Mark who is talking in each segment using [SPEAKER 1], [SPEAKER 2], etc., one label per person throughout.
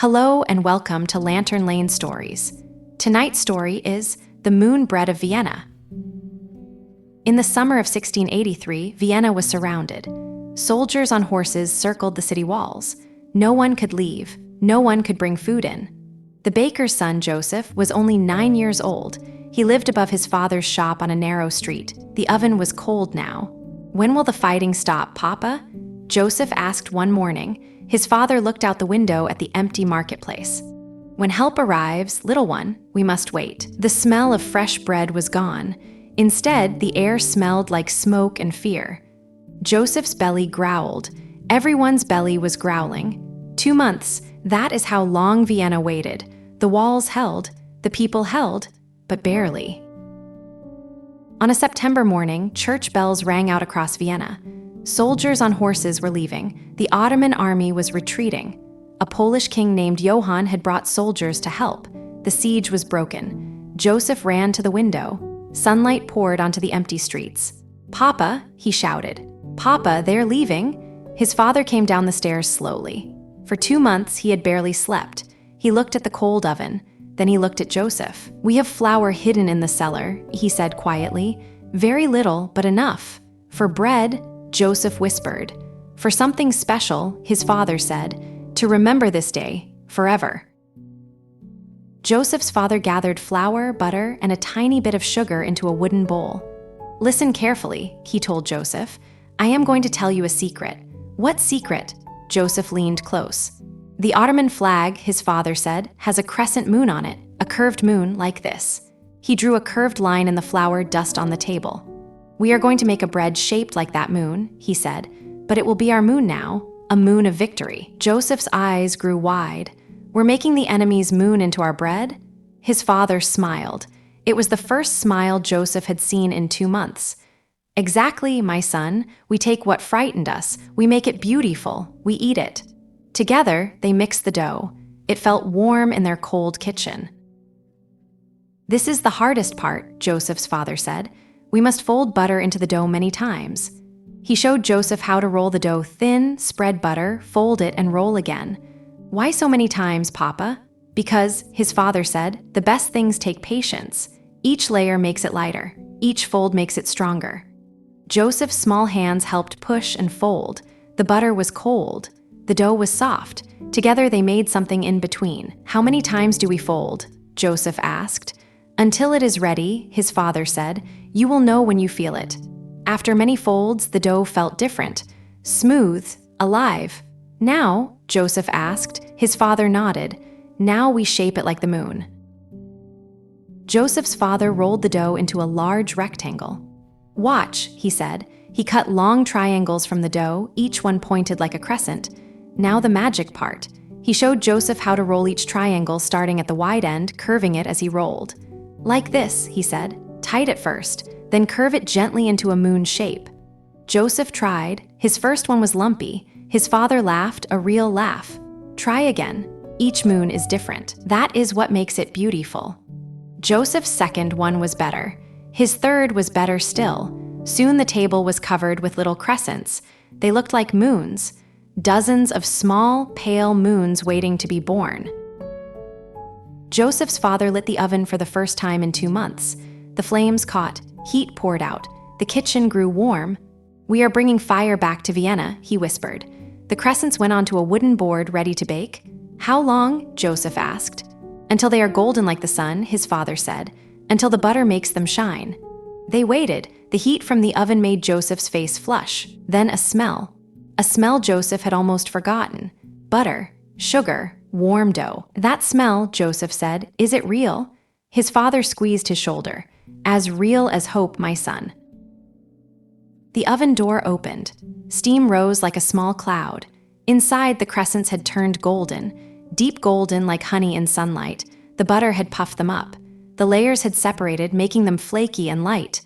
[SPEAKER 1] Hello and welcome to Lantern Lane Stories. Tonight's story is The Moon Bread of Vienna. In the summer of 1683, Vienna was surrounded. Soldiers on horses circled the city walls. No one could leave. No one could bring food in. The baker's son, Joseph, was only 9 years old. He lived above his father's shop on a narrow street. The oven was cold now. "When will the fighting stop, Papa?" Joseph asked one morning. His father looked out the window at the empty marketplace. "When help arrives, little one, we must wait." The smell of fresh bread was gone. Instead, the air smelled like smoke and fear. Joseph's belly growled. Everyone's belly was growling. 2 months, that is how long Vienna waited. The walls held, the people held, but barely. On a September morning, church bells rang out across Vienna. Soldiers on horses were leaving. The Ottoman army was retreating. A Polish king named Johann had brought soldiers to help. The siege was broken. Joseph ran to the window. Sunlight poured onto the empty streets. "Papa," he shouted. "Papa, they're leaving." His father came down the stairs slowly. For 2 months, he had barely slept. He looked at the cold oven. Then he looked at Joseph. "We have flour hidden in the cellar," he said quietly. "Very little, but enough. For bread," Joseph whispered. "For something special," his father said, "to remember this day, forever." Joseph's father gathered flour, butter, and a tiny bit of sugar into a wooden bowl. "Listen carefully," he told Joseph. "I am going to tell you a secret." "What secret?" Joseph leaned close. "The Ottoman flag," his father said, "has a crescent moon on it, a curved moon like this." He drew a curved line in the flour dust on the table. "We are going to make a bread shaped like that moon," he said, "but it will be our moon now, a moon of victory." Joseph's eyes grew wide. "We're making the enemy's moon into our bread?" His father smiled. It was the first smile Joseph had seen in 2 months. "Exactly, my son. We take what frightened us, we make it beautiful, we eat it." Together, they mixed the dough. It felt warm in their cold kitchen. "This is the hardest part," Joseph's father said. "We must fold butter into the dough many times." He showed Joseph how to roll the dough thin, spread butter, fold it, and roll again. "Why so many times, Papa?" "Because," his father said, "the best things take patience. Each layer makes it lighter. Each fold makes it stronger." Joseph's small hands helped push and fold. The butter was cold. The dough was soft. Together they made something in between. "How many times do we fold?" Joseph asked. "Until it is ready," his father said. "You will know when you feel it." After many folds, the dough felt different. Smooth, alive. "Now?" Joseph asked. His father nodded. "Now we shape it like the moon." Joseph's father rolled the dough into a large rectangle. "Watch," he said. He cut long triangles from the dough, each one pointed like a crescent. Now the magic part. He showed Joseph how to roll each triangle starting at the wide end, curving it as he rolled. "Like this," he said. "Tight at first, then curve it gently into a moon shape." Joseph tried. His first one was lumpy. His father laughed, a real laugh. "Try again. Each moon is different. That is what makes it beautiful." Joseph's second one was better. His third was better still. Soon the table was covered with little crescents. They looked like moons. Dozens of small, pale moons waiting to be born. Joseph's father lit the oven for the first time in 2 months. The flames caught. Heat poured out. The kitchen grew warm. "We are bringing fire back to Vienna," he whispered. The crescents went onto a wooden board ready to bake. "How long?" Joseph asked. "Until they are golden like the sun," his father said. "Until the butter makes them shine." They waited. The heat from the oven made Joseph's face flush. Then a smell. A smell Joseph had almost forgotten. Butter, sugar, warm dough. "That smell," Joseph said, "is it real?" His father squeezed his shoulder. "As real as hope, my son." The oven door opened. Steam rose like a small cloud. Inside, the crescents had turned golden, deep golden like honey in sunlight. The butter had puffed them up. The layers had separated, making them flaky and light.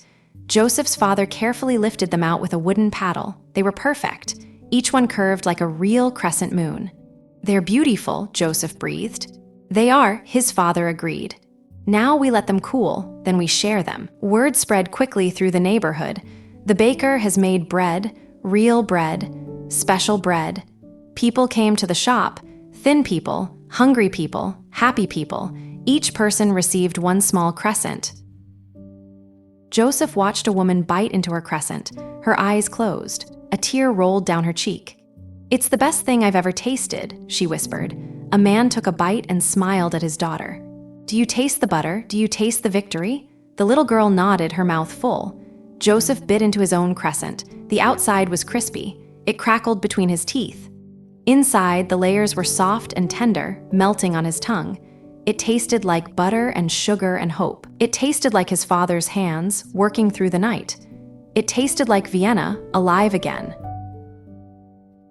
[SPEAKER 1] Joseph's father carefully lifted them out with a wooden paddle. They were perfect, each one curved like a real crescent moon. "They're beautiful," Joseph breathed. "They are," his father agreed. "Now we let them cool, then we share them." Word spread quickly through the neighborhood. "The baker has made bread, real bread, special bread." People came to the shop, thin people, hungry people, happy people. Each person received one small crescent. Joseph watched a woman bite into her crescent, her eyes closed. A tear rolled down her cheek. "It's the best thing I've ever tasted," she whispered. A man took a bite and smiled at his daughter. "Do you taste the butter? Do you taste the victory?" The little girl nodded, her mouth full. Joseph bit into his own crescent. The outside was crispy. It crackled between his teeth. Inside, the layers were soft and tender, melting on his tongue. It tasted like butter and sugar and hope. It tasted like his father's hands, working through the night. It tasted like Vienna, alive again.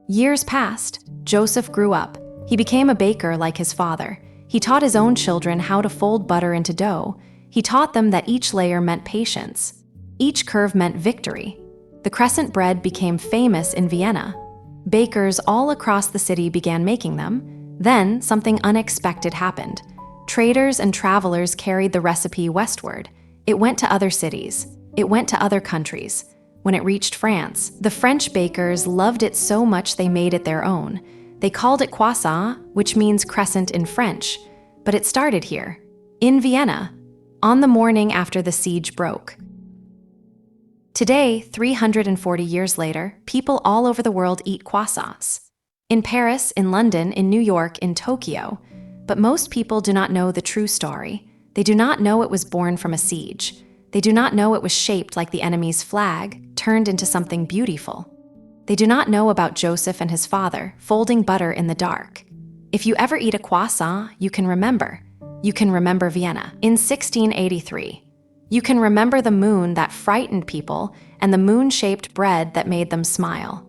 [SPEAKER 1] Years passed. Joseph grew up. He became a baker like his father. He taught his own children how to fold butter into dough. He taught them that each layer meant patience. Each curve meant victory. The crescent bread became famous in Vienna. Bakers all across the city began making them. Then, something unexpected happened. Traders and travelers carried the recipe westward. It went to other cities. It went to other countries. When it reached France, the French bakers loved it so much they made it their own. They called it croissant, which means crescent in French. But it started here, in Vienna, on the morning after the siege broke. Today, 340 years later, people all over the world eat croissants. In Paris, in London, in New York, in Tokyo. But most people do not know the true story. They do not know it was born from a siege. They do not know it was shaped like the enemy's flag, turned into something beautiful. They do not know about Joseph and his father, folding butter in the dark. If you ever eat a croissant, you can remember. You can remember Vienna in 1683. You can remember the moon that frightened people and the moon-shaped bread that made them smile.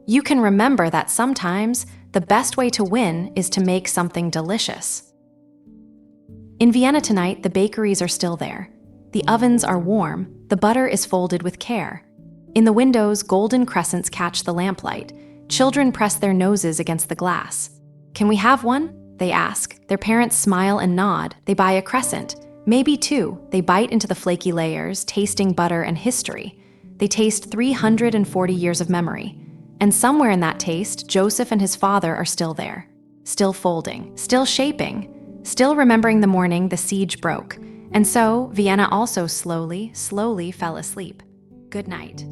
[SPEAKER 1] You can remember that sometimes the best way to win is to make something delicious. In Vienna tonight, the bakeries are still there. The ovens are warm, the butter is folded with care. In the windows, golden crescents catch the lamplight. Children press their noses against the glass. "Can we have one?" they ask. Their parents smile and nod. They buy a crescent. Maybe two. They bite into the flaky layers, tasting butter and history. They taste 340 years of memory. And somewhere in that taste, Joseph and his father are still there. Still folding, still shaping, still remembering the morning the siege broke. And so, Vienna also slowly, slowly fell asleep. Good night.